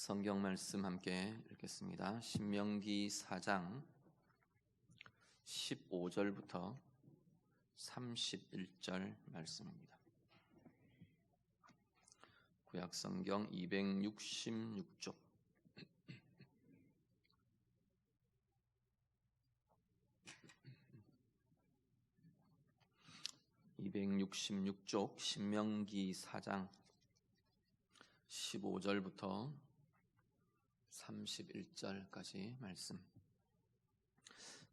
성경 말씀 함께 읽겠습니다. 신명기 4장 15절부터 31절 말씀입니다. 구약 성경 266쪽 266쪽 신명기 4장 15절부터 31절까지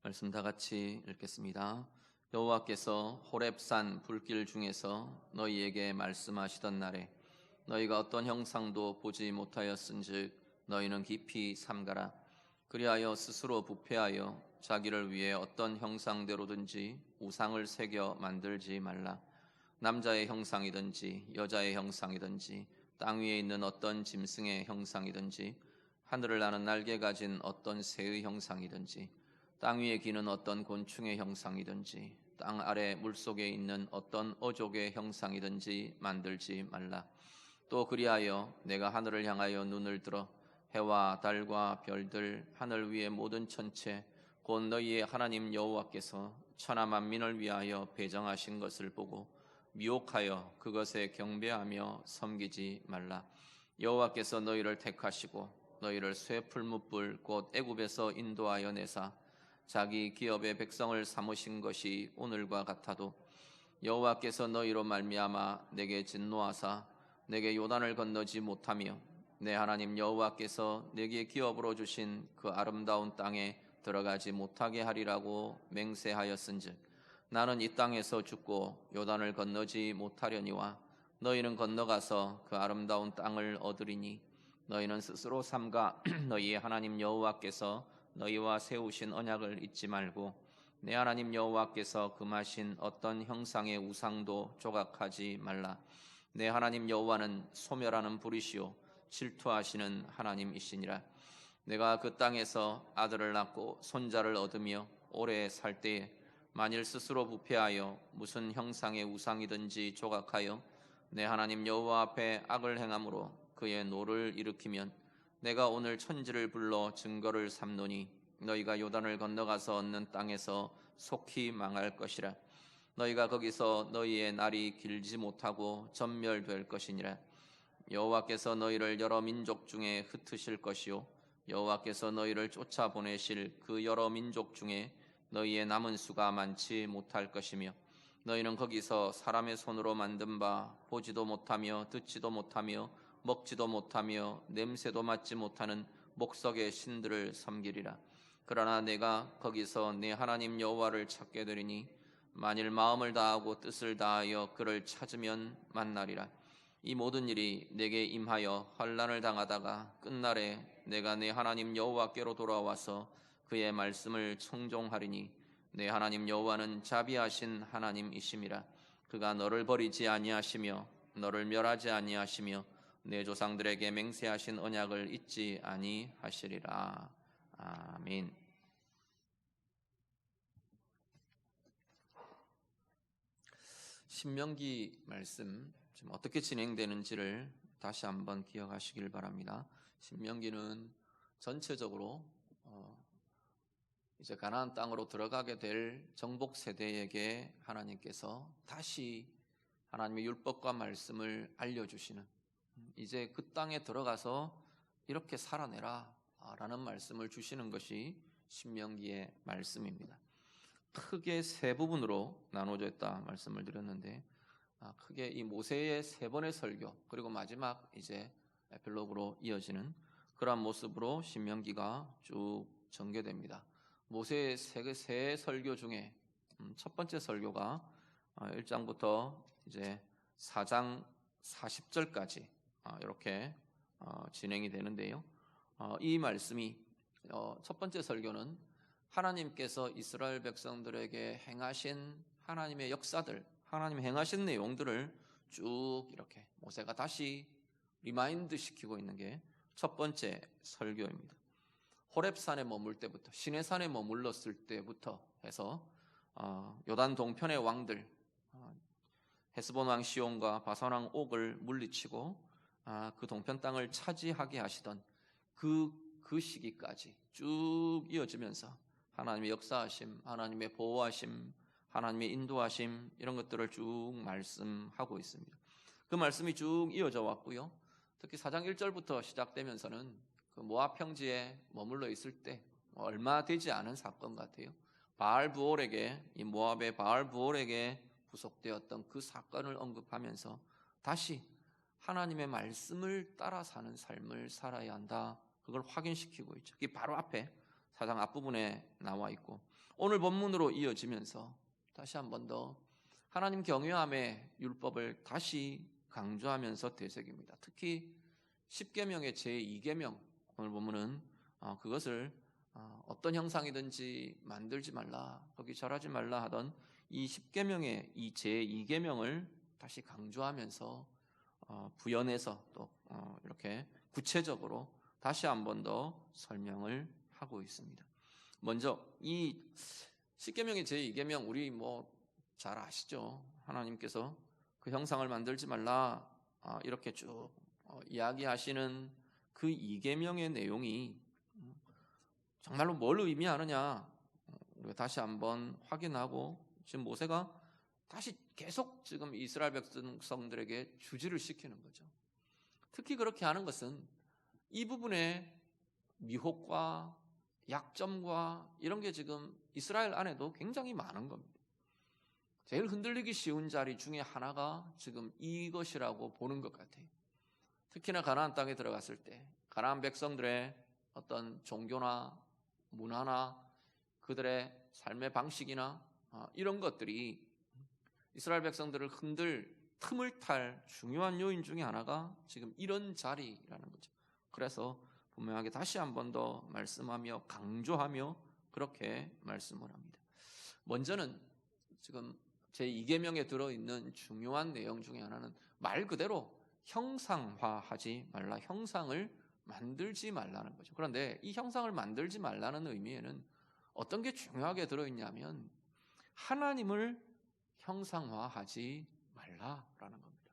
말씀 다 같이 읽겠습니다. 여호와께서 호렙산 불길 중에서 너희에게 말씀하시던 날에 너희가 어떤 형상도 보지 못하였은즉 너희는 깊이 삼가라. 그리하여 스스로 부패하여 자기를 위해 어떤 형상대로든지 우상을 새겨 만들지 말라. 남자의 형상이든지 여자의 형상이든지 땅 위에 있는 어떤 짐승의 형상이든지 하늘을 나는 날개 가진 어떤 새의 형상이든지 땅 위에 기는 어떤 곤충의 형상이든지 땅 아래 물속에 있는 어떤 어족의 형상이든지 만들지 말라. 또 그리하여 내가 하늘을 향하여 눈을 들어 해와 달과 별들 하늘 위의 모든 천체 곧 너희의 하나님 여호와께서 천하 만민을 위하여 배정하신 것을 보고 미혹하여 그것에 경배하며 섬기지 말라. 여호와께서 너희를 택하시고 너희를 쇠 풀무불 곧 애굽에서 인도하여 내사 자기 기업의 백성을 삼으신 것이 오늘과 같아도 여호와께서 너희로 말미암아 내게 진노하사 내게 요단을 건너지 못하며 내 하나님 여호와께서 내게 기업으로 주신 그 아름다운 땅에 들어가지 못하게 하리라고 맹세하였은즉 나는 이 땅에서 죽고 요단을 건너지 못하려니와 너희는 건너가서 그 아름다운 땅을 얻으리니 너희는 스스로 삼가 너희의 하나님 여호와께서 너희와 세우신 언약을 잊지 말고 내 하나님 여호와께서 금하신 어떤 형상의 우상도 조각하지 말라. 내 하나님 여호와는 소멸하는 불이시요 질투하시는 하나님이시니라. 내가 그 땅에서 아들을 낳고 손자를 얻으며 오래 살 때에 만일 스스로 부패하여 무슨 형상의 우상이든지 조각하여 내 하나님 여호와 앞에 악을 행함으로 그의 노를 일으키면 내가 오늘 천지를 불러 증거를 삼노니 너희가 요단을 건너가서 얻는 땅에서 속히 망할 것이라. 너희가 거기서 너희의 날이 길지 못하고 전멸될 것이니라. 여호와께서 너희를 여러 민족 중에 흩으실 것이요 여호와께서 너희를 쫓아보내실 그 여러 민족 중에 너희의 남은 수가 많지 못할 것이며 너희는 거기서 사람의 손으로 만든 바 보지도 못하며 듣지도 못하며 먹지도 못하며 냄새도 맡지 못하는 목석의 신들을 섬기리라. 그러나 내가 거기서 내 하나님 여호와를 찾게 되리니 만일 마음을 다하고 뜻을 다하여 그를 찾으면 만나리라. 이 모든 일이 내게 임하여 환난을 당하다가 끝날에 내가 내 하나님 여호와께로 돌아와서 그의 말씀을 청종하리니 내 하나님 여호와는 자비하신 하나님이심이라. 그가 너를 버리지 아니하시며 너를 멸하지 아니하시며 내 조상들에게 맹세하신 언약을 잊지 아니하시리라. 아멘. 신명기 말씀 지금 어떻게 진행되는지를 다시 한번 기억하시길 바랍니다. 신명기는 전체적으로 이제 가나안 땅으로 들어가게 될 정복 세대에게 하나님께서 다시 하나님의 율법과 말씀을 알려주시는, 이제 그 땅에 들어가서 이렇게 살아내라 라는 말씀을 주시는 것이 신명기의 말씀입니다. 크게 세 부분으로 나눠져 있다 말씀을 드렸는데, 크게 이 모세의 세 번의 설교 그리고 마지막 이제 에필로그로 이어지는 그러한 모습으로 신명기가 쭉 전개됩니다. 모세의 세 설교 중에 첫 번째 설교가 1장부터 이제 4장 40절까지 이렇게 진행이 되는데요. 이 말씀이 첫 번째 설교는 하나님께서 이스라엘 백성들에게 행하신 하나님의 역사들, 하나님 행하신 내용들을 쭉 이렇게 모세가 다시 리마인드 시키고 있는 게 첫 번째 설교입니다. 호렙산에 머물 때부터, 시내산에 머물렀을 때부터 해서 요단 동편의 왕들, 헤스본 왕 시온과 바산 왕 옥을 물리치고 그 동편 땅을 차지하게 하시던 그 시기까지 쭉 이어지면서 하나님의 역사하심, 하나님의 보호하심, 하나님의 인도하심 이런 것들을 쭉 말씀하고 있습니다. 그 말씀이 쭉 이어져 왔고요. 특히 4장 1절부터 시작되면서는 그 모압 평지에 머물러 있을 때 얼마 되지 않은 사건 같아요. 이 모압의 바알부올에게 구속되었던 그 사건을 언급하면서 다시 하나님의 말씀을 따라 사는 삶을 살아야 한다. 그걸 확인시키고 있죠. 이게 바로 앞에 4장 앞부분에 나와 있고, 오늘 본문으로 이어지면서 다시 한 번 더 하나님 경외함의 율법을 다시 강조하면서 되새깁니다. 특히 10계명의 제2계명, 오늘 보면은 그것을 어떤 형상이든지 만들지 말라, 거기 절하지 말라 하던 이 10계명의 이 제2계명을 다시 강조하면서 부연해서 또 이렇게 구체적으로 다시 한 번 더 설명을 하고 있습니다. 먼저 이 10계명의 제2계명 우리 잘 아시죠? 하나님께서 그 형상을 만들지 말라 이렇게 쭉 이야기하시는 그 2계명의 내용이 정말로 뭘 의미하느냐 우리가 다시 한번 확인하고, 지금 모세가 다시 계속 지금 이스라엘 백성들에게 주지를 시키는 거죠. 특히 그렇게 하는 것은 이 부분에 미혹과 약점과 이런 게 지금 이스라엘 안에도 굉장히 많은 겁니다. 제일 흔들리기 쉬운 자리 중에 하나가 지금 이것이라고 보는 것 같아요. 특히나 가나안 땅에 들어갔을 때 가나안 백성들의 어떤 종교나 문화나 그들의 삶의 방식이나 이런 것들이 이스라엘 백성들을 흔들 틈을 탈 중요한 요인 중에 하나가 지금 이런 자리라는 거죠. 그래서 분명하게 다시 한 번 더 말씀하며 강조하며 그렇게 말씀을 합니다. 먼저는 지금 제2계명에 들어있는 중요한 내용 중에 하나는 말 그대로 형상화하지 말라, 형상을 만들지 말라는 거죠. 그런데 이 형상을 만들지 말라는 의미에는 어떤 게 중요하게 들어있냐면 하나님을 형상화하지 말라라는 겁니다.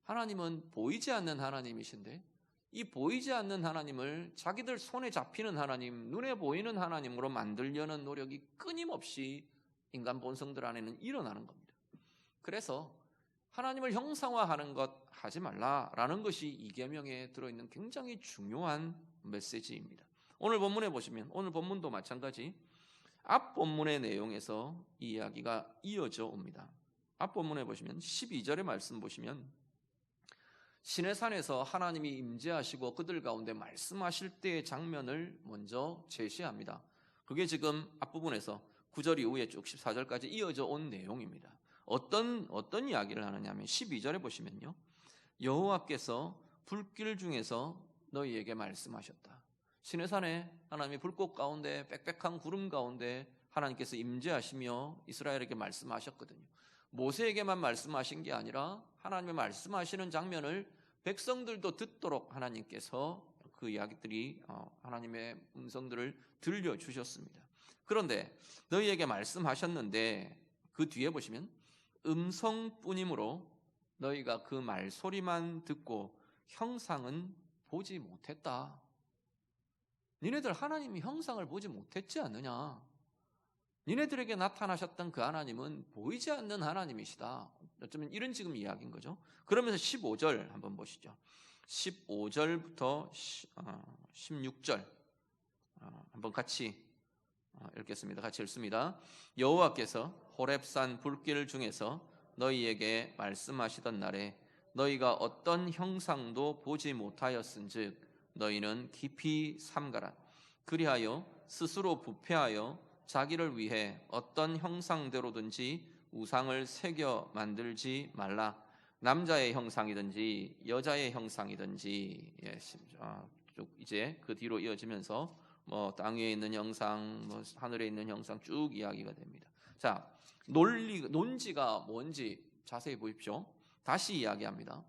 하나님은 보이지 않는 하나님이신데 이 보이지 않는 하나님을 자기들 손에 잡히는 하나님, 눈에 보이는 하나님으로 만들려는 노력이 끊임없이 인간 본성들 안에는 일어나는 겁니다. 그래서 하나님을 형상화하는 것 하지 말라라는 것이 이 계명에 들어있는 굉장히 중요한 메시지입니다. 오늘 본문에 보시면, 오늘 본문도 마찬가지 앞 본문의 내용에서 이 이야기가 이어져 옵니다. 앞 본문에 보시면 12절의 말씀 보시면 시내산에서 하나님이 임재하시고 그들 가운데 말씀하실 때의 장면을 먼저 제시합니다. 그게 지금 앞부분에서 9절 이후에 쭉 14절까지 이어져 온 내용입니다. 어떤 이야기를 하느냐 하면 12절에 보시면요, 여호와께서 불길 중에서 너희에게 말씀하셨다. 시내산에 하나님이 불꽃 가운데 빽빽한 구름 가운데 하나님께서 임재하시며 이스라엘에게 말씀하셨거든요. 모세에게만 말씀하신 게 아니라 하나님의 말씀하시는 장면을 백성들도 듣도록 하나님께서 그 이야기들이 하나님의 음성들을 들려주셨습니다. 그런데 너희에게 말씀하셨는데 그 뒤에 보시면 음성뿐이므로 너희가 그 말소리만 듣고 형상은 보지 못했다. 니네들 하나님이 형상을 보지 못했지 않느냐? 니네들에게 나타나셨던 그 하나님은 보이지 않는 하나님이시다. 어쩌면 이런 지금 이야기인 거죠. 그러면서 15절 한번 보시죠. 15절부터 16절 한번 같이 읽겠습니다. 같이 읽습니다. 여호와께서 호렙산 불길 중에서 너희에게 말씀하시던 날에 너희가 어떤 형상도 보지 못하였은즉 너희는 깊이 삼가라. 그리하여 스스로 부패하여 자기를 위해 어떤 형상대로든지 우상을 새겨 만들지 말라. 남자의 형상이든지 여자의 형상이든지, 쭉 이제 그 뒤로 이어지면서 땅 위에 있는 형상, 하늘에 있는 형상 쭉 이야기가 됩니다. 자, 논지가 뭔지 자세히 보십시오. 다시 이야기합니다.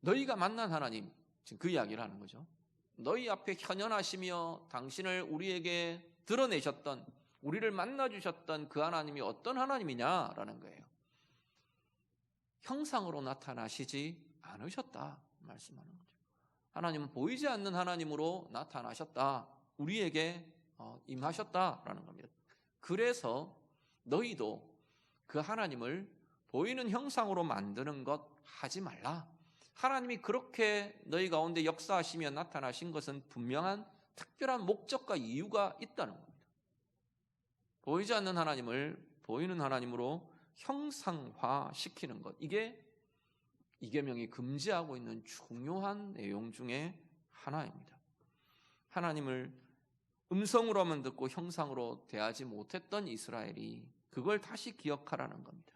너희가 만난 하나님, 지금 그 이야기를 하는 거죠. 너희 앞에 현현하시며 당신을 우리에게 드러내셨던, 우리를 만나주셨던 그 하나님이 어떤 하나님이냐라는 거예요. 형상으로 나타나시지 않으셨다 말씀하는 거죠. 하나님은 보이지 않는 하나님으로 나타나셨다. 우리에게 임하셨다라는 겁니다. 그래서 너희도 그 하나님을 보이는 형상으로 만드는 것 하지 말라. 하나님이 그렇게 너희 가운데 역사하시며 나타나신 것은 분명한 특별한 목적과 이유가 있다는 겁니다. 보이지 않는 하나님을 보이는 하나님으로 형상화시키는 것, 이게 이계명이 금지하고 있는 중요한 내용 중에 하나입니다. 하나님을 음성으로만 듣고 형상으로 대하지 못했던 이스라엘이 그걸 다시 기억하라는 겁니다.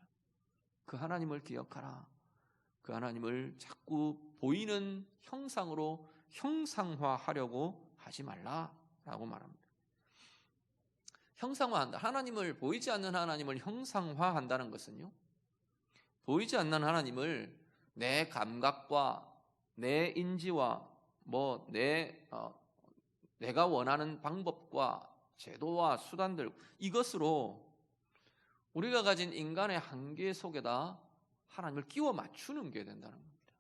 그 하나님을 기억하라. 그 하나님을 자꾸 보이는 형상으로 형상화하려고 하지 말라라고 말합니다. 형상화한다. 하나님을, 보이지 않는 하나님을 형상화한다는 것은요, 보이지 않는 하나님을 내 감각과 내 인지와 내가 원하는 방법과 제도와 수단들, 이것으로 우리가 가진 인간의 한계 속에다 하나님을 끼워 맞추는 게 된다는 겁니다.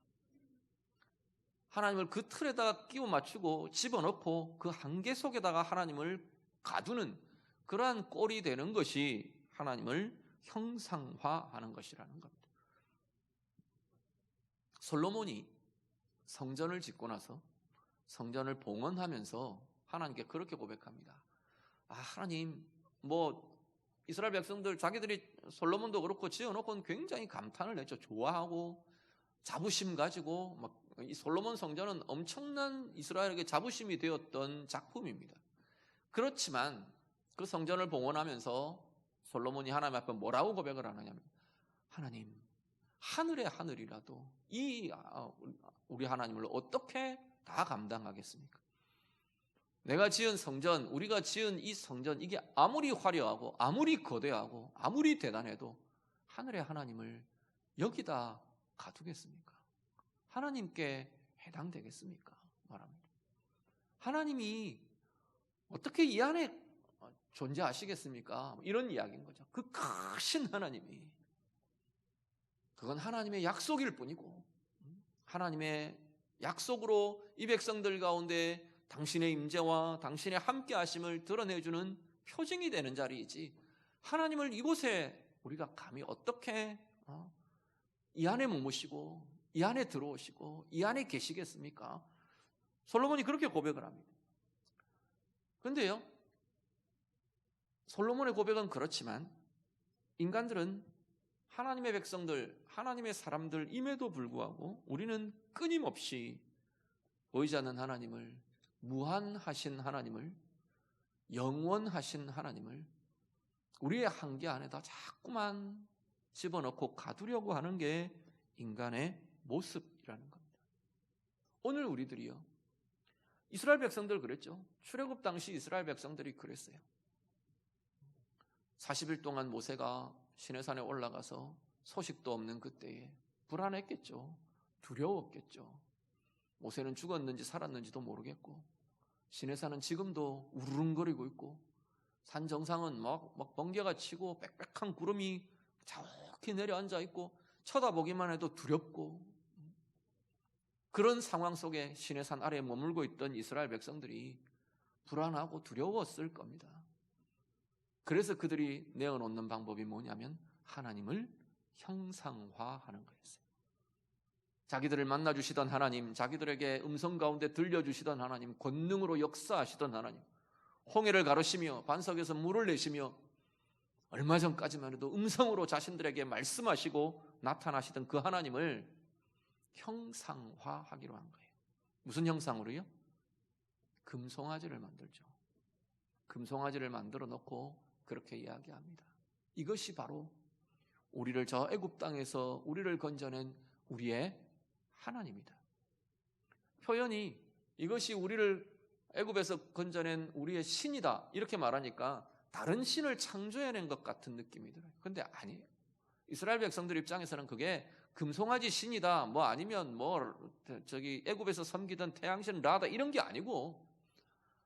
하나님을 그 틀에다가 끼워 맞추고 집어넣고 그 한계 속에다가 하나님을 가두는 그러한 꼴이 되는 것이 하나님을 형상화하는 것이라는 겁니다. 솔로몬이 성전을 짓고 나서 성전을 봉헌하면서 하나님께 그렇게 고백합니다. 하나님, 이스라엘 백성들 자기들이 솔로몬도 그렇고 지어놓고는 굉장히 감탄을 했죠. 좋아하고 자부심 가지고 이 솔로몬 성전은 엄청난 이스라엘에게 자부심이 되었던 작품입니다. 그렇지만 그 성전을 봉헌하면서 솔로몬이 하나님 앞에 뭐라고 고백을 하느냐면, 하나님, 하늘의 하늘이라도 우리 하나님을 어떻게 다 감당하겠습니까? 내가 지은 성전, 우리가 지은 이 성전, 이게 아무리 화려하고 아무리 거대하고 아무리 대단해도 하늘의 하나님을 여기다 가두겠습니까? 하나님께 해당되겠습니까? 말합니다. 하나님이 어떻게 이 안에 존재하시겠습니까? 이런 이야기인 거죠. 그 크신 하나님이, 그건 하나님의 약속일 뿐이고, 하나님의 약속으로 이 백성들 가운데 당신의 임재와 당신의 함께 하심을 드러내주는 표징이 되는 자리이지, 하나님을 이곳에 우리가 감히 어떻게 이 안에 머무시고 이 안에 들어오시고 이 안에 계시겠습니까? 솔로몬이 그렇게 고백을 합니다. 그런데요, 솔로몬의 고백은 그렇지만 인간들은 하나님의 백성들, 하나님의 사람들임에도 불구하고 우리는 끊임없이 보이지 않는 하나님을, 무한하신 하나님을, 영원하신 하나님을 우리의 한계 안에다 자꾸만 집어넣고 가두려고 하는 게 인간의 모습이라는 겁니다. 오늘 우리들이요, 이스라엘 백성들 그랬죠. 출애굽 당시 이스라엘 백성들이 그랬어요. 40일 동안 모세가 시내산에 올라가서 소식도 없는 그때에 불안했겠죠. 두려웠겠죠. 모세는 죽었는지 살았는지도 모르겠고, 시내산은 지금도 우르릉거리고 있고, 산 정상은 막 번개가 치고 빽빽한 구름이 자욱히 내려앉아 있고, 쳐다보기만 해도 두렵고, 그런 상황 속에 시내산 아래에 머물고 있던 이스라엘 백성들이 불안하고 두려웠을 겁니다. 그래서 그들이 내어놓는 방법이 뭐냐면 하나님을 형상화하는 거였어요. 자기들을 만나주시던 하나님, 자기들에게 음성 가운데 들려주시던 하나님, 권능으로 역사하시던 하나님, 홍해를 가르시며 반석에서 물을 내시며 얼마 전까지만 해도 음성으로 자신들에게 말씀하시고 나타나시던 그 하나님을 형상화하기로 한 거예요. 무슨 형상으로요? 금송아지를 만들죠. 금송아지를 만들어 놓고 그렇게 이야기합니다. 이것이 바로 우리를 저 애굽 땅에서 우리를 건져낸 우리의 하나님이다. 표현이 이것이 우리를 애굽에서 건져낸 우리의 신이다 이렇게 말하니까 다른 신을 창조해낸 것 같은 느낌이 들어요. 그런데 아니에요. 이스라엘 백성들 입장에서는 그게 금송아지 신이다, 아니면 애굽에서 섬기던 태양신 라다 이런 게 아니고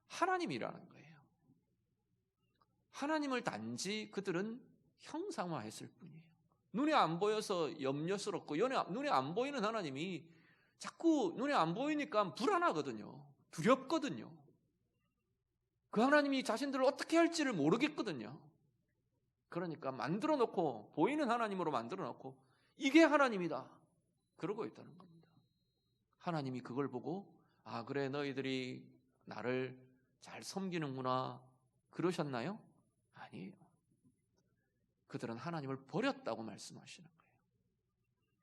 하나님이라는 거예요. 하나님을 단지 그들은 형상화했을 뿐이에요. 눈에 안 보여서 염려스럽고 눈에 안 보이는 하나님이 자꾸 눈에 안 보이니까 불안하거든요. 두렵거든요. 그 하나님이 자신들을 어떻게 할지를 모르겠거든요. 그러니까 만들어 놓고, 보이는 하나님으로 만들어 놓고 이게 하나님이다 그러고 있다는 겁니다. 하나님이 그걸 보고 아, 그래, 너희들이 나를 잘 섬기는구나 그러셨나요? 아니에요. 그들은 하나님을 버렸다고 말씀하시는 거예요.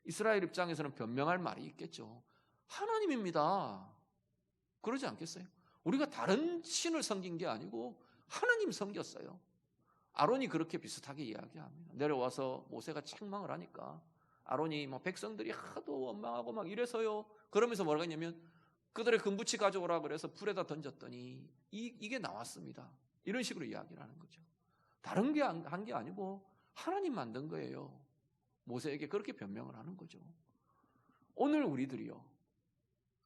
이스라엘 입장에서는 변명할 말이 있겠죠. 하나님입니다. 그러지 않겠어요? 우리가 다른 신을 섬긴 게 아니고 하나님 섬겼어요. 아론이 그렇게 비슷하게 이야기합니다. 내려와서 모세가 책망을 하니까 아론이 백성들이 하도 원망하고 막 이래서요. 그러면서 뭐라고 했냐면 그들의 금붙이 가져오라 그래서 불에다 던졌더니 이게 나왔습니다. 이런 식으로 이야기를 하는 거죠. 다른 게 한 게 아니고 하나님 만든 거예요. 모세에게 그렇게 변명을 하는 거죠. 오늘 우리들이요,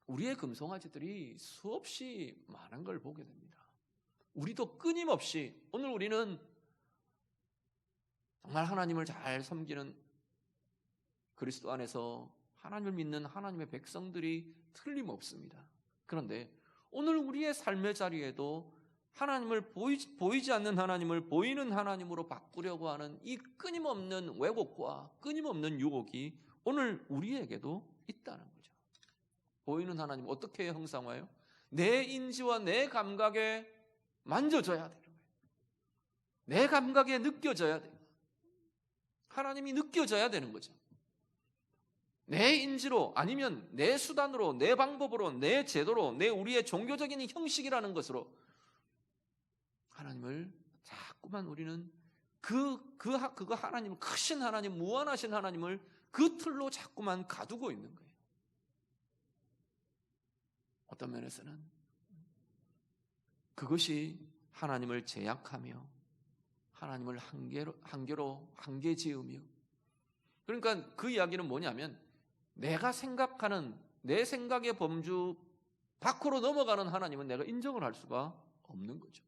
우리의 금송아지들이 수없이 많은 걸 보게 됩니다. 우리도 끊임없이 오늘 우리는 정말 하나님을 잘 섬기는 그리스도 안에서 하나님을 믿는 하나님의 백성들이 틀림없습니다. 그런데 오늘 우리의 삶의 자리에도 하나님을 보이지 않는 하나님을 보이는 하나님으로 바꾸려고 하는 이 끊임없는 왜곡과 끊임없는 유혹이 오늘 우리에게도 있다는 거죠. 보이는 하나님 어떻게 형상화해요? 내 인지와 내 감각에 만져져야 되는 거예요. 내 감각에 느껴져야 돼요. 하나님이 느껴져야 되는 거죠. 내 인지로 아니면 내 수단으로, 내 방법으로, 내 제도로, 우리의 종교적인 형식이라는 것으로 하나님을 자꾸만 우리는 그거 하나님, 크신 하나님, 무한하신 하나님을 그 틀로 자꾸만 가두고 있는 거예요. 어떤 면에서는 그것이 하나님을 제약하며 하나님을 한계 지으며, 그러니까 그 이야기는 뭐냐면 내가 생각하는 내 생각의 범주 밖으로 넘어가는 하나님은 내가 인정을 할 수가 없는 거죠.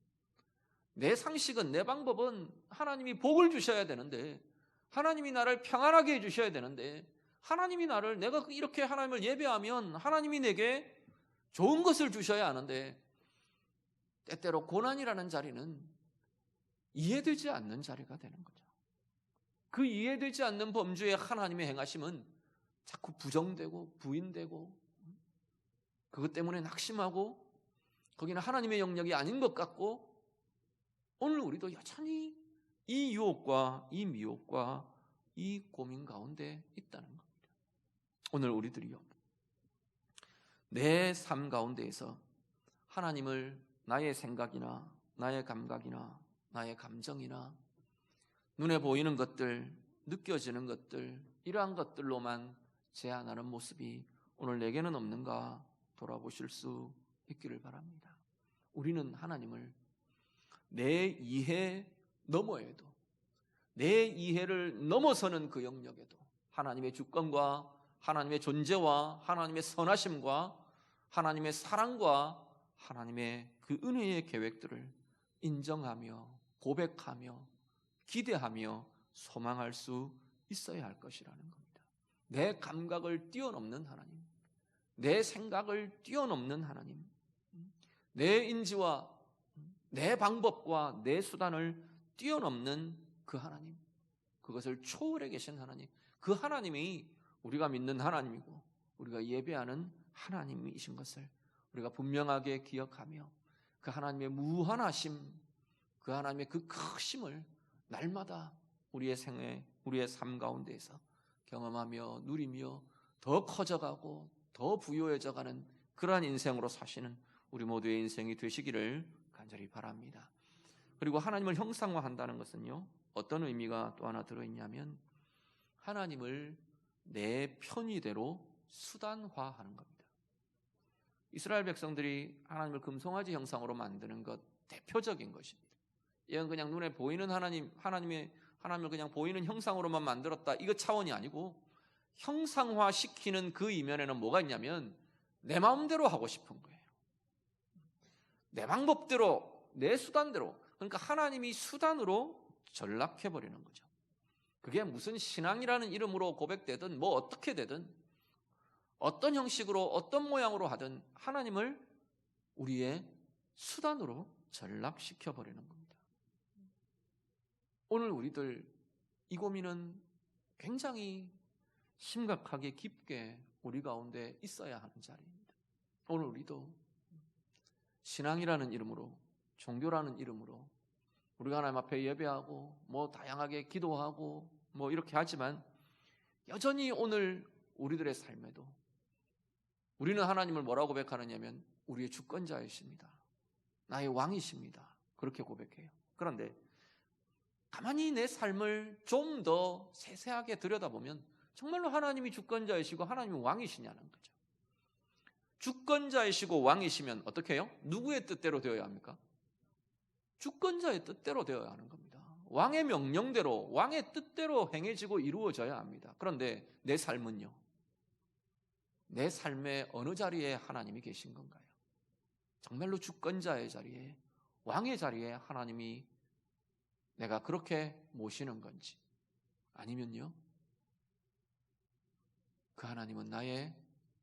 내 상식은, 내 방법은 하나님이 복을 주셔야 되는데, 하나님이 나를 평안하게 해주셔야 되는데, 하나님이 내가 이렇게 하나님을 예배하면 하나님이 내게 좋은 것을 주셔야 하는데, 때때로 고난이라는 자리는 이해되지 않는 자리가 되는 거죠. 그 이해되지 않는 범주의 하나님의 행하심은 자꾸 부정되고 부인되고, 그것 때문에 낙심하고 거기는 하나님의 영역이 아닌 것 같고, 오늘 우리도 여전히 이 유혹과 이 미혹과 이 고민 가운데 있다는 겁니다. 오늘 우리들이요, 내 삶 가운데에서 하나님을 나의 생각이나 나의 감각이나 나의 감정이나 눈에 보이는 것들, 느껴지는 것들, 이러한 것들로만 제한하는 모습이 오늘 내게는 없는가 돌아보실 수 있기를 바랍니다. 우리는 하나님을 내 이해 너머에도, 내 이해를 넘어서는 그 영역에도 하나님의 주권과 하나님의 존재와 하나님의 선하심과 하나님의 사랑과 하나님의 그 은혜의 계획들을 인정하며 고백하며 기대하며 소망할 수 있어야 할 것이라는 겁니다. 내 감각을 뛰어넘는 하나님, 내 생각을 뛰어넘는 하나님, 내 인지와 내 방법과 내 수단을 뛰어넘는 그 하나님, 그것을 초월해 계신 하나님, 그 하나님이 우리가 믿는 하나님이고 우리가 예배하는 하나님이신 것을 우리가 분명하게 기억하며 그 하나님의 무한하심, 그 하나님의 그 크심을 날마다 우리의 생애, 우리의 삶 가운데에서 경험하며 누리며 더 커져가고 더 부유해져가는 그러한 인생으로 사시는 우리 모두의 인생이 되시기를 간절히 바랍니다. 그리고 하나님을 형상화한다는 것은요, 어떤 의미가 또 하나 들어있냐면 하나님을 내 편의대로 수단화하는 겁니다. 이스라엘 백성들이 하나님을 금송아지 형상으로 만드는 것 대표적인 것입니다. 이건 그냥 눈에 보이는 하나님을 그냥 보이는 형상으로만 만들었다, 이거 차원이 아니고 형상화시키는 그 이면에는 뭐가 있냐면 내 마음대로 하고 싶은 거예요. 내 방법대로, 내 수단대로. 그러니까 하나님이 수단으로 전락해버리는 거죠. 그게 무슨 신앙이라는 이름으로 고백되든 뭐 어떻게 되든 어떤 형식으로 어떤 모양으로 하든 하나님을 우리의 수단으로 전락시켜 버리는 겁니다. 오늘 우리들 이 고민은 굉장히 심각하게 깊게 우리 가운데 있어야 하는 자리입니다. 오늘 우리도 신앙이라는 이름으로, 종교라는 이름으로 우리가 하나님 앞에 예배하고 뭐 다양하게 기도하고 뭐 이렇게 하지만 여전히 오늘 우리들의 삶에도 우리는 하나님을 뭐라고 고백하느냐면 우리의 주권자이십니다. 나의 왕이십니다. 그렇게 고백해요. 그런데 가만히 내 삶을 좀 더 세세하게 들여다보면 정말로 하나님이 주권자이시고 하나님이 왕이시냐는 거죠. 주권자이시고 왕이시면 어떻게 해요? 누구의 뜻대로 되어야 합니까? 주권자의 뜻대로 되어야 하는 겁니다. 왕의 명령대로, 왕의 뜻대로 행해지고 이루어져야 합니다. 그런데 내 삶은요? 내 삶의 어느 자리에 하나님이 계신 건가요? 정말로 주권자의 자리에, 왕의 자리에 하나님이 내가 그렇게 모시는 건지, 아니면요, 그 하나님은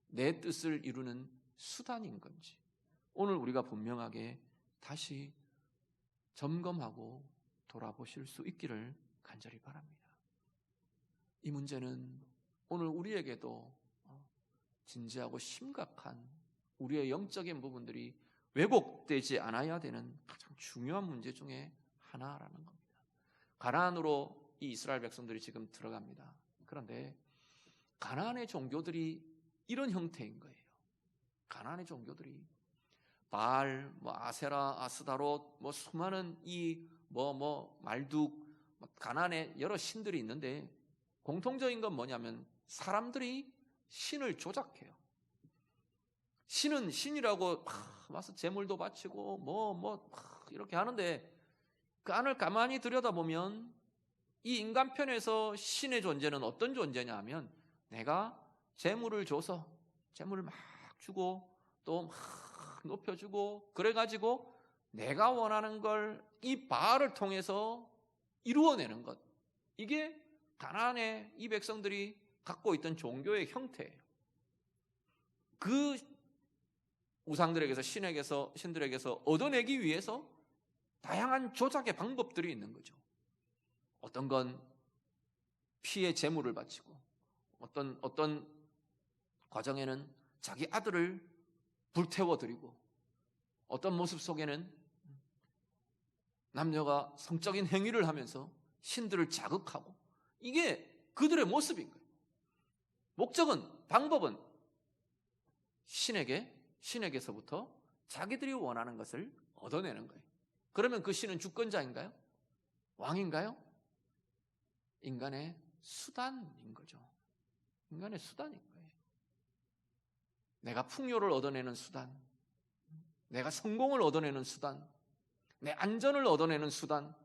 내 뜻을 이루는 수단인 건지, 오늘 우리가 분명하게 다시 점검하고 돌아보실 수 있기를 간절히 바랍니다. 이 문제는 오늘 우리에게도 진지하고 심각한 우리의 영적인 부분들이 왜곡되지 않아야 되는 가장 중요한 문제 중에 하나라는 겁니다. 가나안으로 이 이스라엘 백성들이 지금 들어갑니다. 그런데 가나안의 종교들이 이런 형태인 거예요. 가나안의 종교들이 바알, 아세라, 아스다롯, 수많은 말둑, 가나안에 여러 신들이 있는데 공통적인 건 뭐냐면 사람들이 신을 조작해요. 신은 신이라고 와서 제물도 바치고 이렇게 하는데 그 안을 가만히 들여다보면 이 인간 편에서 신의 존재는 어떤 존재냐 하면 내가 제물을 줘서 제물을 막 주고 또 막 높여주고 그래가지고 내가 원하는 걸 이 바알을 통해서 이루어내는 것, 이게 가나안의 이 백성들이 갖고 있던 종교의 형태예요. 그 우상들에게서 신들에게서 얻어내기 위해서 다양한 조작의 방법들이 있는 거죠. 어떤 건 피의 제물을 바치고 어떤 과정에는 자기 아들을 불태워드리고 어떤 모습 속에는 남녀가 성적인 행위를 하면서 신들을 자극하고 이게 그들의 모습인 거예요. 목적은, 방법은 신에게서부터 자기들이 원하는 것을 얻어내는 거예요. 그러면 그 신은 주권자인가요? 왕인가요? 인간의 수단인 거죠. 인간의 수단인 거예요. 내가 풍요를 얻어내는 수단, 내가 성공을 얻어내는 수단, 내 안전을 얻어내는 수단,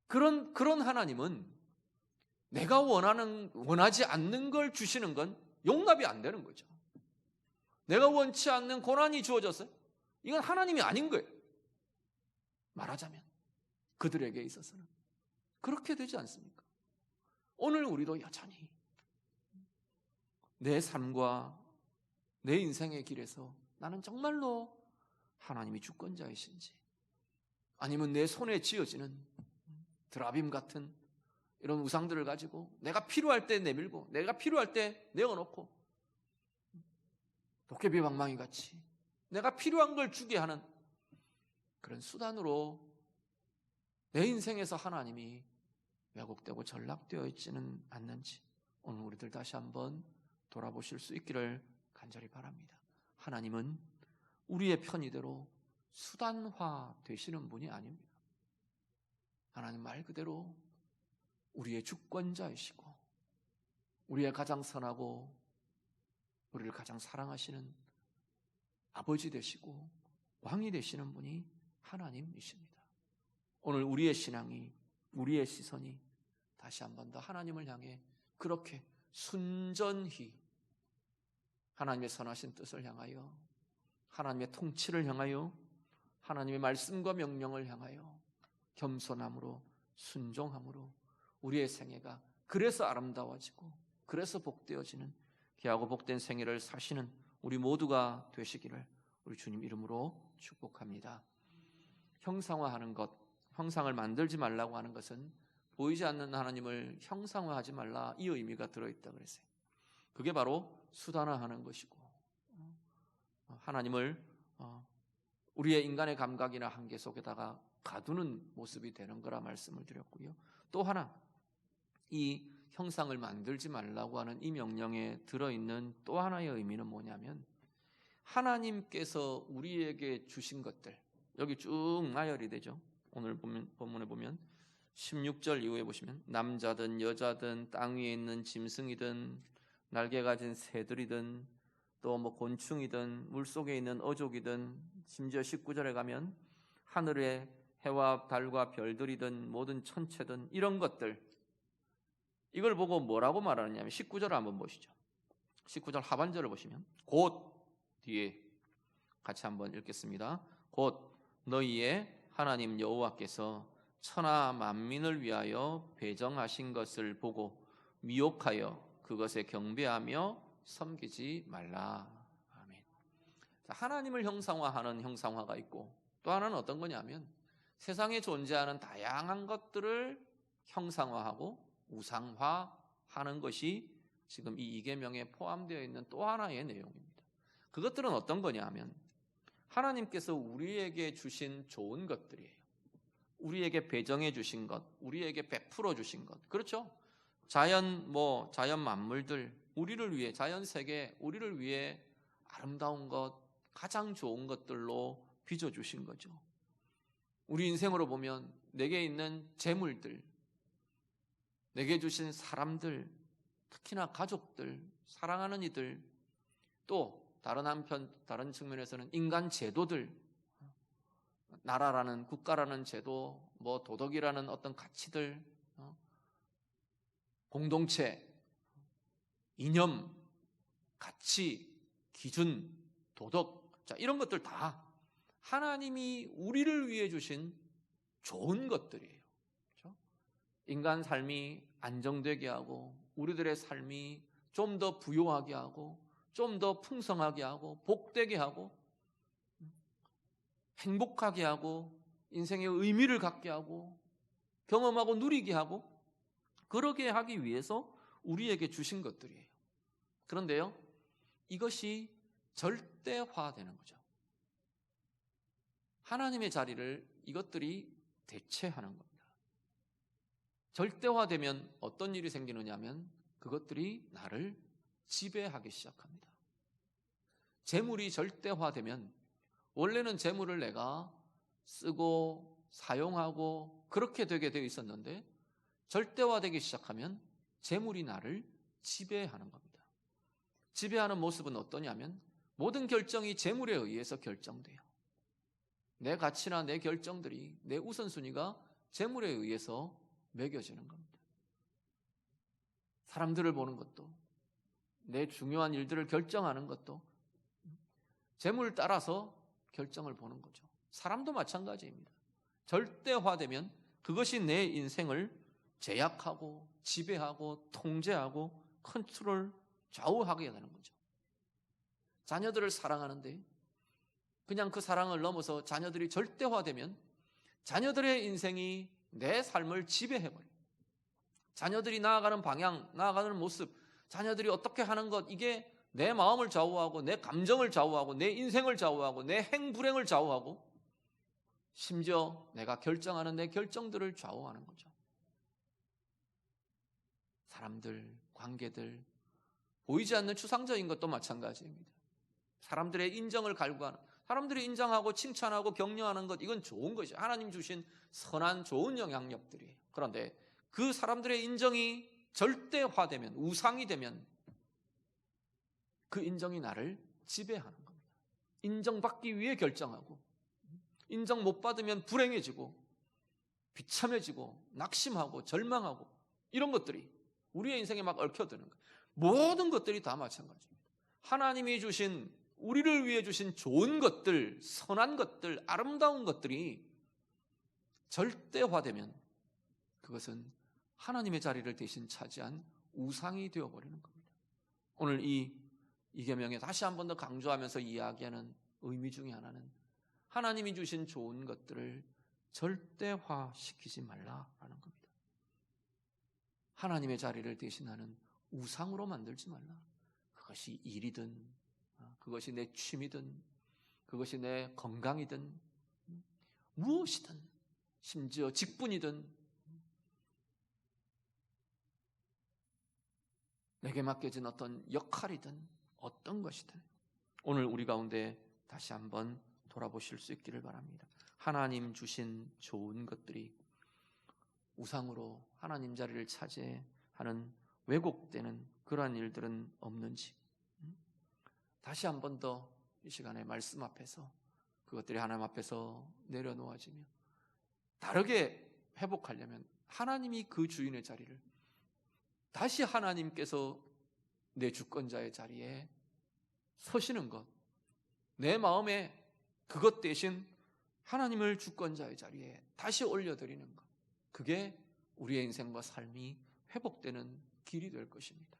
그런 하나님은 내가 원하지 않는 걸 주시는 건 용납이 안 되는 거죠. 내가 원치 않는 고난이 주어졌어요. 이건 하나님이 아닌 거예요. 말하자면 그들에게 있어서는 그렇게 되지 않습니까? 오늘 우리도 여전히 내 삶과 내 인생의 길에서 나는 정말로 하나님이 주권자이신지, 아니면 내 손에 쥐어지는 드라빔 같은 이런 우상들을 가지고 내가 필요할 때 내밀고 내가 필요할 때 내어놓고 도깨비 방망이 같이 내가 필요한 걸 주게 하는 그런 수단으로 내 인생에서 하나님이 왜곡되고 전락되어 있지는 않는지 오늘 우리들 다시 한번 돌아보실 수 있기를 간절히 바랍니다. 하나님은 우리의 편의대로 수단화 되시는 분이 아닙니다. 하나님 말 그대로 우리의 주권자이시고 우리의 가장 선하고 우리를 가장 사랑하시는 아버지 되시고 왕이 되시는 분이 하나님이십니다. 오늘 우리의 신앙이, 우리의 시선이 다시 한 번 더 하나님을 향해 그렇게 순전히 하나님의 선하신 뜻을 향하여, 하나님의 통치를 향하여, 하나님의 말씀과 명령을 향하여 겸손함으로, 순종함으로 우리의 생애가 그래서 아름다워지고 그래서 복되어지는 귀하고 복된 생애를 사시는 우리 모두가 되시기를 우리 주님 이름으로 축복합니다. 형상화하는 것, 형상을 만들지 말라고 하는 것은 보이지 않는 하나님을 형상화하지 말라, 이 의미가 들어있다 그랬어요. 그게 바로 수단화하는 것이고, 하나님을 우리의 인간의 감각이나 한계 속에다가 가두는 모습이 되는 거라 말씀을 드렸고요. 또 하나, 이 형상을 만들지 말라고 하는 이 명령에 들어있는 또 하나의 의미는 뭐냐면, 하나님께서 우리에게 주신 것들, 여기 쭉 나열이 되죠. 오늘 본문에 보면 16절 이후에 보시면 남자든 여자든 땅 위에 있는 짐승이든 날개 가진 새들이든 또 뭐 곤충이든 물속에 있는 어족이든, 심지어 19절에 가면 하늘의 해와 달과 별들이든 모든 천체든 이런 것들, 이걸 보고 뭐라고 말하느냐면 19절을 한번 보시죠. 19절 하반절을 보시면 곧, 뒤에 같이 한번 읽겠습니다. 곧 너희의 하나님 여호와께서 천하 만민을 위하여 배정하신 것을 보고 미혹하여 그것에 경배하며 섬기지 말라. 아멘. 하나님을 형상화하는 형상화가 있고, 또 하나는 어떤 거냐면 세상에 존재하는 다양한 것들을 형상화하고 우상화하는 것이 지금 이 계명에 포함되어 있는 또 하나의 내용입니다. 그것들은 어떤 거냐 하면 하나님께서 우리에게 주신 좋은 것들이에요. 우리에게 배정해 주신 것, 우리에게 베풀어 주신 것. 그렇죠? 자연 만물들, 우리를 위해, 자연 세계, 우리를 위해 아름다운 것, 가장 좋은 것들로 빚어 주신 거죠. 우리 인생으로 보면 내게 있는 재물들, 내게 주신 사람들, 특히나 가족들, 사랑하는 이들, 또 다른 측면에서는 인간 제도들, 나라라는, 국가라는 제도, 도덕이라는 어떤 가치들, 공동체, 이념, 가치, 기준, 도덕, 이런 것들 다 하나님이 우리를 위해 주신 좋은 것들이에요. 그렇죠? 인간 삶이 안정되게 하고, 우리들의 삶이 좀 더 부요하게 하고, 좀 더 풍성하게 하고, 복되게 하고, 행복하게 하고, 인생의 의미를 갖게 하고, 경험하고 누리게 하고, 그러게 하기 위해서 우리에게 주신 것들이에요. 그런데요, 이것이 절대화되는 거죠. 하나님의 자리를 이것들이 대체하는 겁니다. 절대화되면 어떤 일이 생기느냐면 그것들이 나를 지배하기 시작합니다. 재물이 절대화되면, 원래는 재물을 내가 쓰고 사용하고 그렇게 되게 되어 있었는데, 절대화되기 시작하면 재물이 나를 지배하는 겁니다. 지배하는 모습은 어떠냐면 모든 결정이 재물에 의해서 결정돼요. 내 가치나 내 결정들이, 내 우선순위가 재물에 의해서 매겨지는 겁니다. 사람들을 보는 것도, 내 중요한 일들을 결정하는 것도 재물을 따라서 결정을 보는 거죠. 사람도 마찬가지입니다. 절대화되면 그것이 내 인생을 제약하고 지배하고 통제하고 컨트롤, 좌우하게 되는 거죠. 자녀들을 사랑하는데 그냥 그 사랑을 넘어서 자녀들이 절대화되면 자녀들의 인생이 내 삶을 지배해버려요. 자녀들이 나아가는 방향, 나아가는 모습, 자녀들이 어떻게 하는 것, 이게 내 마음을 좌우하고 내 감정을 좌우하고 내 인생을 좌우하고 내 행불행을 좌우하고, 심지어 내가 결정하는 내 결정들을 좌우하는 거죠. 사람들, 관계들, 보이지 않는 추상적인 것도 마찬가지입니다. 사람들의 인정을 갈구하는, 사람들이 인정하고 칭찬하고 격려하는 것, 이건 좋은 것이죠. 하나님 주신 선한 좋은 영향력들이에요. 그런데 그 사람들의 인정이 절대화되면, 우상이 되면 그 인정이 나를 지배하는 겁니다. 인정받기 위해 결정하고, 인정 못 받으면 불행해지고 비참해지고 낙심하고 절망하고, 이런 것들이 우리의 인생에 막 얽혀드는 거예요. 모든 것들이 다 마찬가지입니다. 하나님이 주신, 우리를 위해 주신 좋은 것들, 선한 것들, 아름다운 것들이 절대화되면 그것은 하나님의 자리를 대신 차지한 우상이 되어버리는 겁니다. 오늘 이 계명에 다시 한 번 더 강조하면서 이야기하는 의미 중에 하나는 하나님이 주신 좋은 것들을 절대화시키지 말라라는 겁니다. 하나님의 자리를 대신하는 우상으로 만들지 말라. 그것이 일이든, 그것이 내 취미든, 그것이 내 건강이든, 무엇이든, 심지어 직분이든, 내게 맡겨진 어떤 역할이든, 어떤 것이든, 오늘 우리 가운데 다시 한번 돌아보실 수 있기를 바랍니다. 하나님 주신 좋은 것들이 우상으로 하나님 자리를 차지하는 왜곡되는 그러한 일들은 없는지 다시 한 번 더 이 시간에 말씀 앞에서 그것들이 하나님 앞에서 내려놓아지며 다르게 회복하려면 하나님이 그 주인의 자리를 다시 하나님께서 내 주권자의 자리에 서시는 것, 내 마음에 그것 대신 하나님을 주권자의 자리에 다시 올려드리는 것, 그게 우리의 인생과 삶이 회복되는 길이 될 것입니다.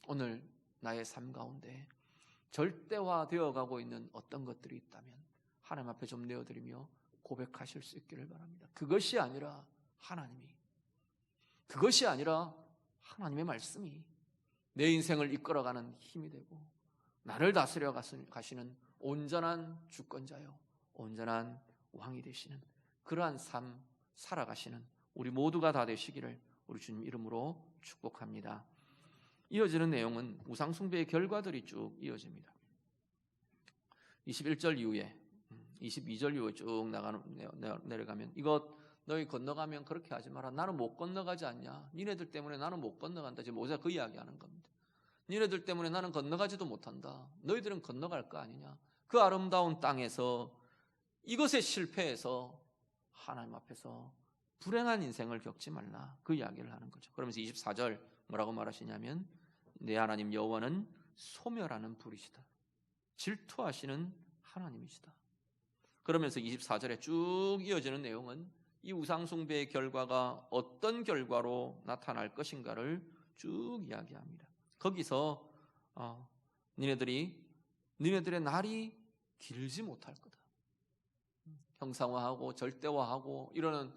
오늘 나의 삶 가운데 절대화되어 가고 있는 어떤 것들이 있다면 하나님 앞에 좀 내어드리며 고백하실 수 있기를 바랍니다. 그것이 아니라 하나님이, 그것이 아니라 하나님의 말씀이 내 인생을 이끌어가는 힘이 되고 나를 다스려 가시는 온전한 주권자요, 온전한 왕이 되시는 그러한 삶 살아가시는 우리 모두가 다 되시기를 우리 주님 이름으로 축복합니다. 이어지는 내용은 우상숭배의 결과들이 쭉 이어집니다. 21절 이후에 22절 이후에 쭉 내려가면 이것 너희 건너가면 그렇게 하지 마라. 나는 못 건너가지 않냐. 니네들 때문에 나는 못 건너간다. 지금 모세가 그 이야기하는 겁니다. 니네들 때문에 나는 건너가지도 못한다. 너희들은 건너갈 거 아니냐. 그 아름다운 땅에서 이것에 실패해서 하나님 앞에서 불행한 인생을 겪지 말라. 그 이야기를 하는 거죠. 그러면서 24절 뭐라고 말하시냐면 내 하나님 여호와는 소멸하는 불이시다. 질투하시는 하나님이시다. 그러면서 24절에 쭉 이어지는 내용은 이 우상숭배의 결과가 어떤 결과로 나타날 것인가를 쭉 이야기합니다. 거기서 니네들의 날이 길지 못할 거다. 형상화하고 절대화하고 이러는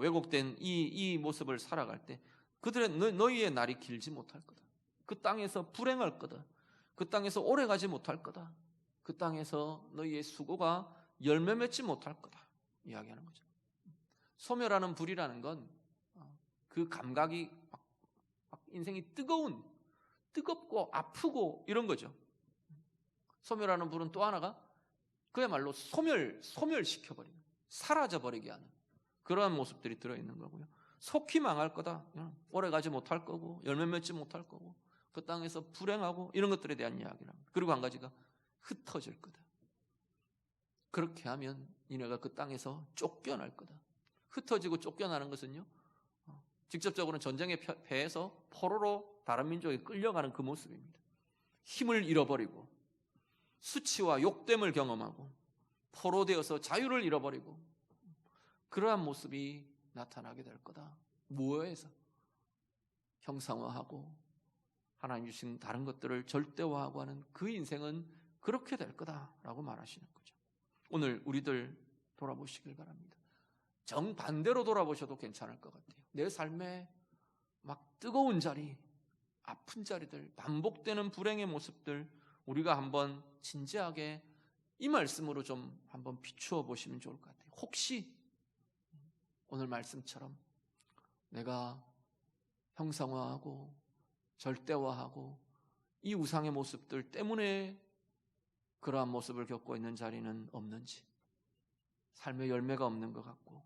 왜곡된 이 모습을 살아갈 때 너희의 날이 길지 못할 거다. 그 땅에서 불행할 거다. 그 땅에서 오래가지 못할 거다. 그 땅에서 너희의 수고가 열매 맺지 못할 거다. 이야기하는 거죠. 소멸하는 불이라는 건 그 감각이 막 인생이 뜨겁고 아프고 이런 거죠. 소멸하는 불은 또 하나가 그야말로 소멸시켜버리는, 사라져버리게 하는 그러한 모습들이 들어있는 거고요. 속히 망할 거다. 오래가지 못할 거고 열매 맺지 못할 거고 그 땅에서 불행하고 이런 것들에 대한 이야기를 합니다. 그리고 한 가지가 흩어질 거다. 그렇게 하면 니네가 그 땅에서 쫓겨날 거다. 흩어지고 쫓겨나는 것은요, 직접적으로는 전쟁에 패해서 포로로 다른 민족에 끌려가는 그 모습입니다. 힘을 잃어버리고 수치와 욕됨을 경험하고 포로되어서 자유를 잃어버리고 그러한 모습이 나타나게 될 거다. 무엇에서? 형상화하고 하나님 주신 다른 것들을 절대화하고 하는 그 인생은 그렇게 될 거다라고 말하시는 거죠. 오늘 우리들 돌아보시길 바랍니다. 정반대로 돌아보셔도 괜찮을 것 같아요. 내 삶에 막 뜨거운 자리, 아픈 자리들, 반복되는 불행의 모습들 우리가 한번 진지하게 이 말씀으로 좀 한번 비추어 보시면 좋을 것 같아요. 혹시 오늘 말씀처럼 내가 형상화하고 절대화하고 이 우상의 모습들 때문에 그러한 모습을 겪고 있는 자리는 없는지, 삶의 열매가 없는 것 같고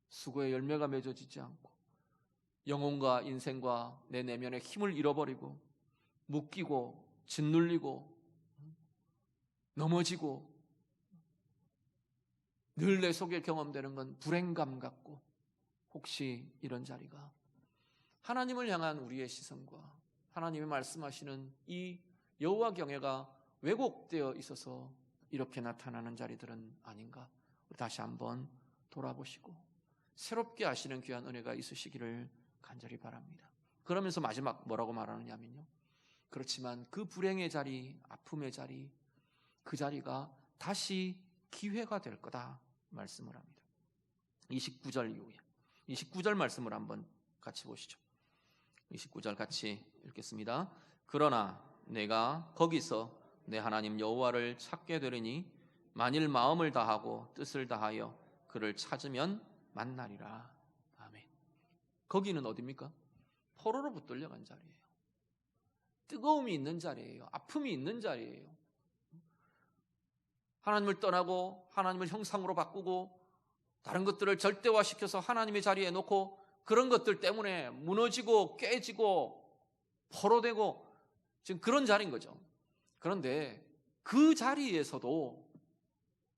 수고의 열매가 맺어지지 않고 영혼과 인생과 내 내면의 힘을 잃어버리고 묶이고 짓눌리고 넘어지고 늘 내 속에 경험되는 건 불행감 같고, 혹시 이런 자리가 하나님을 향한 우리의 시선과 하나님이 말씀하시는 이 여호와 경외가 왜곡되어 있어서 이렇게 나타나는 자리들은 아닌가? 다시 한번 돌아보시고 새롭게 하시는 귀한 은혜가 있으시기를 간절히 바랍니다. 그러면서 마지막 뭐라고 말하느냐면요, 그렇지만 그 불행의 자리, 아픔의 자리, 그 자리가 다시 기회가 될 거다 말씀을 합니다. 29절 이후에 29절 말씀을 한번 같이 보시죠. 29절 같이 읽겠습니다. 그러나 내가 거기서 내 하나님 여호와를 찾게 되리니 만일 마음을 다하고 뜻을 다하여 그를 찾으면 만나리라. 아멘. 거기는 어디입니까? 포로로 붙들려간 자리예요. 뜨거움이 있는 자리예요. 아픔이 있는 자리예요. 하나님을 떠나고 하나님을 형상으로 바꾸고 다른 것들을 절대화시켜서 하나님의 자리에 놓고 그런 것들 때문에 무너지고 깨지고 포로되고 지금 그런 자리인 거죠. 그런데 그 자리에서도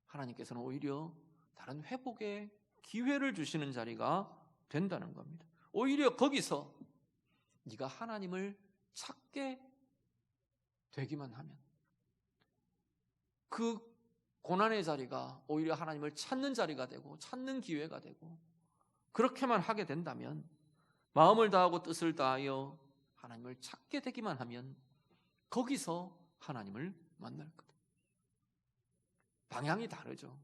하나님께서는 오히려 다른 회복의 기회를 주시는 자리가 된다는 겁니다. 오히려 거기서 네가 하나님을 찾게 되기만 하면 그 고난의 자리가 오히려 하나님을 찾는 자리가 되고 찾는 기회가 되고, 그렇게만 하게 된다면, 마음을 다하고 뜻을 다하여 하나님을 찾게 되기만 하면 거기서 하나님을 만날 거다. 방향이 다르죠.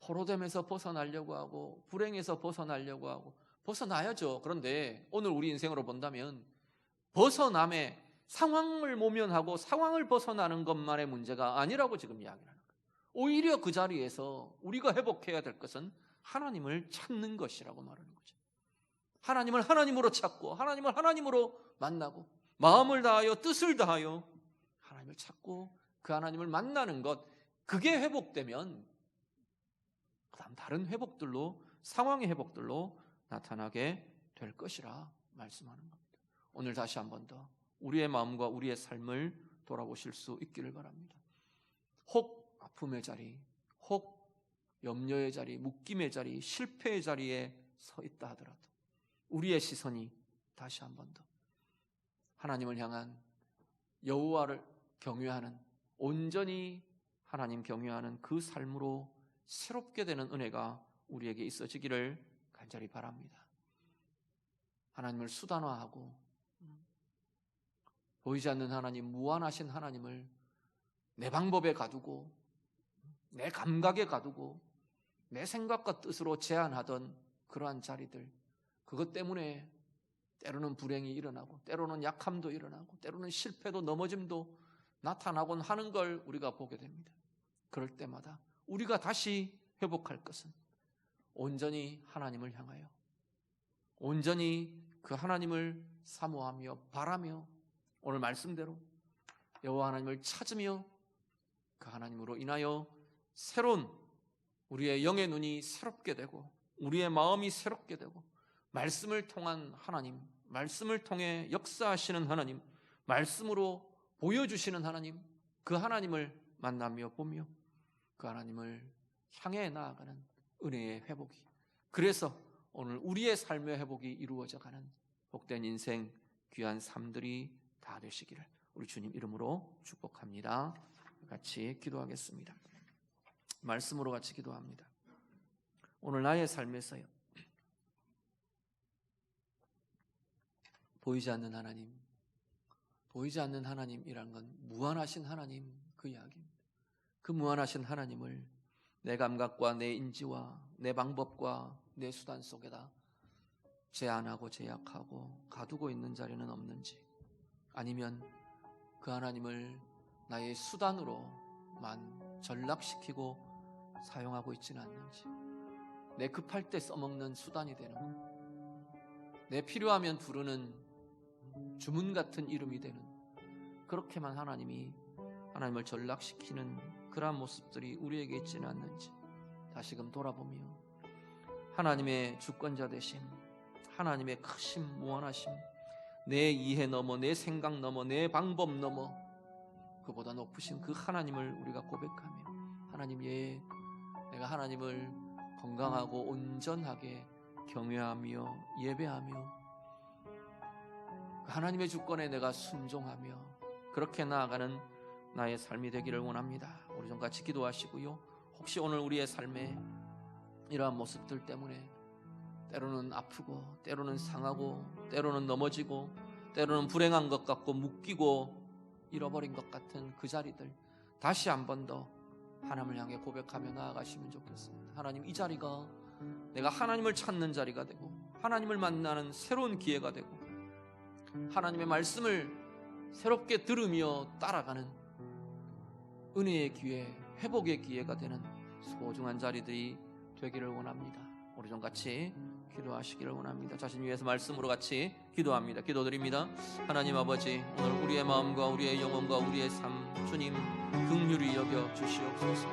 포로됨에서 벗어나려고 하고 불행에서 벗어나려고 하고 벗어나야죠. 그런데 오늘 우리 인생으로 본다면 벗어남의 상황을 모면하고 상황을 벗어나는 것만의 문제가 아니라고 지금 이야기를 하는 거예요. 오히려 그 자리에서 우리가 회복해야 될 것은 하나님을 찾는 것이라고 말하는 거죠. 하나님을 하나님으로 찾고 하나님을 하나님으로 만나고 마음을 다하여 뜻을 다하여 하나님을 찾고 그 하나님을 만나는 것, 그게 회복되면 그다음 다른 회복들로, 상황의 회복들로 나타나게 될 것이라 말씀하는 겁니다. 오늘 다시 한 번 더 우리의 마음과 우리의 삶을 돌아보실 수 있기를 바랍니다. 혹 아픔의 자리, 혹 염려의 자리, 묶임의 자리, 실패의 자리에 서 있다 하더라도 우리의 시선이 다시 한 번 더 하나님을 향한 여호와를 경외하는, 온전히 하나님 경외하는 그 삶으로 새롭게 되는 은혜가 우리에게 있어지기를 간절히 바랍니다. 하나님을 수단화하고 보이지 않는 하나님, 무한하신 하나님을 내 방법에 가두고 내 감각에 가두고 내 생각과 뜻으로 제한하던 그러한 자리들, 그것 때문에 때로는 불행이 일어나고 때로는 약함도 일어나고 때로는 실패도 넘어짐도 나타나곤 하는 걸 우리가 보게 됩니다. 그럴 때마다 우리가 다시 회복할 것은 온전히 하나님을 향하여, 온전히 그 하나님을 사모하며 바라며 오늘 말씀대로 여호와 하나님을 찾으며 그 하나님으로 인하여 새로운 우리의 영의 눈이 새롭게 되고 우리의 마음이 새롭게 되고 말씀을 통한 하나님, 말씀을 통해 역사하시는 하나님, 말씀으로 보여주시는 하나님, 그 하나님을 만나며 보며 그 하나님을 향해 나아가는 은혜의 회복이, 그래서 오늘 우리의 삶의 회복이 이루어져가는 복된 인생, 귀한 삶들이 다 되시기를 우리 주님 이름으로 축복합니다. 같이 기도하겠습니다. 말씀으로 같이 기도합니다. 오늘 나의 삶에서요, 보이지 않는 하나님, 보이지 않는 하나님이란 건 무한하신 하나님, 그 이야기입니다. 그 무한하신 하나님을 내 감각과 내 인지와 내 방법과 내 수단 속에다 제한하고 제약하고 가두고 있는 자리는 없는지, 아니면 그 하나님을 나의 수단으로만 전락시키고 사용하고 있지는 않는지, 내 급할 때 써먹는 수단이 되는 것, 내 필요하면 부르는 주문 같은 이름이 되는, 그렇게만 하나님을 전락시키는 그러한 모습들이 우리에게 있지는 않는지 다시금 돌아보며 하나님의 주권자 되심, 하나님의 크심, 무한하심, 내 이해 넘어, 내 생각 넘어, 내 방법 넘어 그보다 높으신 그 하나님을 우리가 고백하며, 하나님, 내가 하나님을 건강하고 온전하게 경외하며 예배하며 하나님의 주권에 내가 순종하며 그렇게 나아가는 나의 삶이 되기를 원합니다. 우리 좀 같이 기도하시고요, 혹시 오늘 우리의 삶에 이러한 모습들 때문에 때로는 아프고 때로는 상하고 때로는 넘어지고 때로는 불행한 것 같고 묶이고 잃어버린 것 같은 그 자리들 다시 한 번 더 하나님을 향해 고백하며 나아가시면 좋겠습니다. 하나님, 이 자리가 내가 하나님을 찾는 자리가 되고 하나님을 만나는 새로운 기회가 되고 하나님의 말씀을 새롭게 들으며 따라가는 은혜의 기회, 회복의 기회가 되는 소중한 자리들이 되기를 원합니다. 우리 좀 같이 기도하시기를 원합니다. 자신 위해서 말씀으로 같이 기도합니다. 기도드립니다. 하나님 아버지, 오늘 우리의 마음과 우리의 영혼과 우리의 삶 주님 긍휼히 여겨 주시옵소서.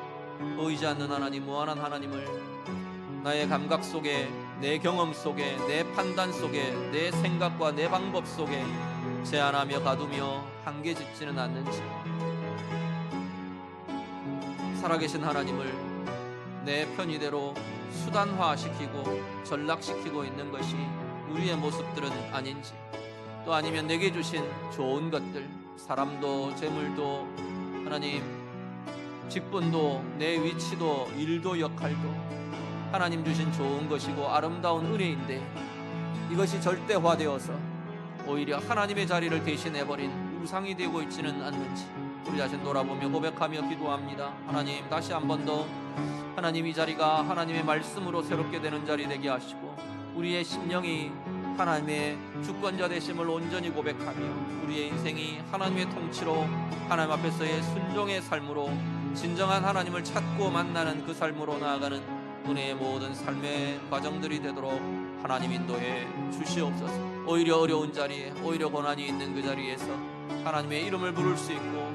보이지 않는 하나님, 무한한 하나님을 나의 감각 속에, 내 경험 속에, 내 판단 속에, 내 생각과 내 방법 속에 제한하며 가두며 한계 짓지는 않는지, 살아계신 하나님을 내 편의대로 수단화시키고 전락시키고 있는 것이 우리의 모습들은 아닌지, 또 아니면 내게 주신 좋은 것들, 사람도 재물도 하나님 직분도 내 위치도 일도 역할도 하나님 주신 좋은 것이고 아름다운 은혜인데 이것이 절대화되어서 오히려 하나님의 자리를 대신해버린 우상이 되고 있지는 않는지 우리 자신 돌아보며 고백하며 기도합니다. 하나님, 다시 한 번 더 하나님, 이 자리가 하나님의 말씀으로 새롭게 되는 자리 되게 하시고 우리의 심령이 하나님의 주권자 되심을 온전히 고백하며 우리의 인생이 하나님의 통치로 하나님 앞에서의 순종의 삶으로 진정한 하나님을 찾고 만나는 그 삶으로 나아가는 은혜의 모든 삶의 과정들이 되도록 하나님 인도해 주시옵소서. 오히려 어려운 자리에, 오히려 고난이 있는 그 자리에서 하나님의 이름을 부를 수 있고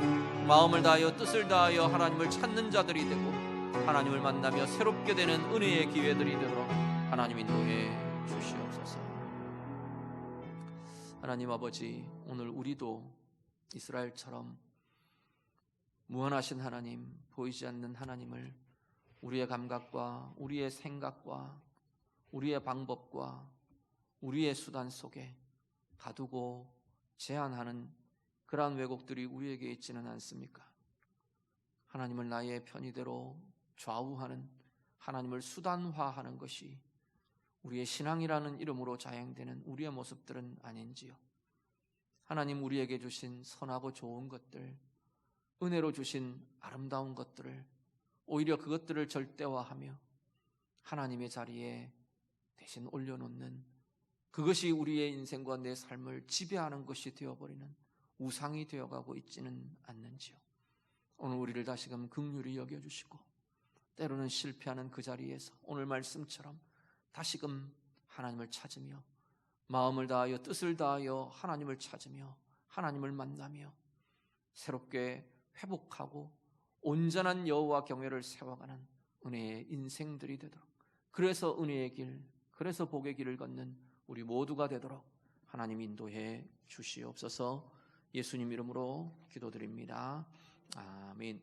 마음을 다하여 뜻을 다하여 하나님을 찾는 자들이 되고 하나님을 만나며 새롭게 되는 은혜의 기회들이 되도록 하나님 인도해 주시옵소서. 하나님 아버지, 오늘 우리도 이스라엘처럼 무한하신 하나님, 보이지 않는 하나님을 우리의 감각과 우리의 생각과 우리의 방법과 우리의 수단 속에 가두고 제한하는 그러한 왜곡들이 우리에게 있지는 않습니까? 하나님을 나의 편의대로 좌우하는, 하나님을 수단화하는 것이 우리의 신앙이라는 이름으로 자행되는 우리의 모습들은 아닌지요? 하나님, 우리에게 주신 선하고 좋은 것들, 은혜로 주신 아름다운 것들을 오히려 그것들을 절대화하며 하나님의 자리에 대신 올려놓는, 그것이 우리의 인생과 내 삶을 지배하는 것이 되어버리는 우상이 되어가고 있지는 않는지요? 오늘 우리를 다시금 긍휼히 여겨주시고 때로는 실패하는 그 자리에서 오늘 말씀처럼 다시금 하나님을 찾으며 마음을 다하여 뜻을 다하여 하나님을 찾으며 하나님을 만나며 새롭게 회복하고 온전한 여호와 경외를 세워가는 은혜의 인생들이 되도록, 그래서 은혜의 길, 그래서 복의 길을 걷는 우리 모두가 되도록 하나님 인도해 주시옵소서. 예수님 이름으로 기도드립니다. 아멘.